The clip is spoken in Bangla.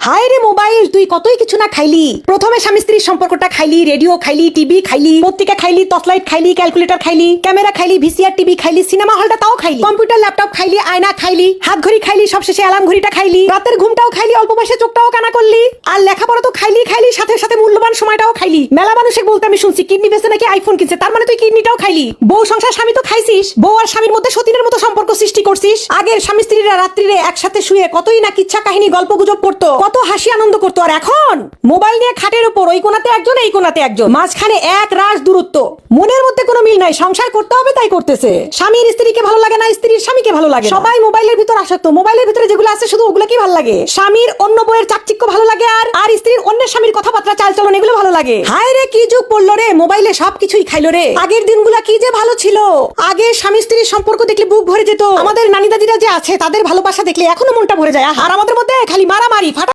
হায় রে মোবাইল, তুই কতই কিছু না খাইলি। প্রথমে স্বামী স্ত্রীর সম্পর্কটা খাইলি, রেডিও খাইলি, টিভি খাইলি, পত্রিকা খাইলি, টর্চলাইট খাইলি, ক্যালকুলেটর খাইলি, ক্যামেরা খাইলি, ভিসিআর টিভি খাইলি, সিনেমা হলটা তাও খাইলি, কম্পিউটার ল্যাপটপ খাইলি, আয়না খাইলি, হাত ঘড়ি খাইলি, সবশেষে অ্যালার্ম ঘড়িটা খাইলি, রাতের ঘুমটাও খাইলি, অল্প বয়সে চোখটাও কানা করলি, আর লেখাপড়া তো খাইলি খাইলি, সাথে সাথে মূল্যবান সময়টাও খাইলি। মেলা মানুষে বলতে আমি শুনছি কিডনি বেচে নাকি আইফোন কিনছে, তার মানে তুই কিডনিটাও খাইলি। বউ সংসার স্বামী তো খাইছিস, বউ আর স্বামীর মধ্যে সতীনের মতো সম্পর্ক সৃষ্টি করছিস। আগের স্বামী স্ত্রীরা রাত্রিরে একসাথে শুয়ে কতই না কিচ্ছা কাহিনী গল্প গুজব করতো, কত হাসি আনন্দ করতো। আর এখন মোবাইল নিয়ে খাটের উপর ওই কোনাতে একজন এই কোনাতে একজন, মাঝখানে এক রাশ দূরত্ব, মনের মধ্যে কোনো মিল নাই। সংসার করতে হবে তাই করতেছে, স্বামীর স্ত্রীকে ভালো লাগে না, স্ত্রীর স্বামীকে ভালো লাগে। সবাই মোবাইলের ভিতর আসক্ত, মোবাইলের ভিতরে যেগুলো আছে শুধু ওগুলো কি ভালো লাগে। স্বামীর অন্য বইয়ের চাকচিক্য ভালো লাগে, আর স্ত্রীর অন্যের স্বামীর কথাবার্তা চালচলন এগুলো ভালো লাগে। হায় রে কি যুগ পড়লো রে, মোবাইলে সবকিছুই খাইলো রে। আগের দিনগুলা কি যে ভালো ছিল। আগে স্বামী স্ত্রীর সম্পর্ক দেখলে বুক ভরে যেত। আমাদের নানি দাদিরা যে আছে তাদের ভালোবাসা দেখলে এখনো মনটা ভরে যায়। আর আমাদের মধ্যে খালি মারামারি ফাটা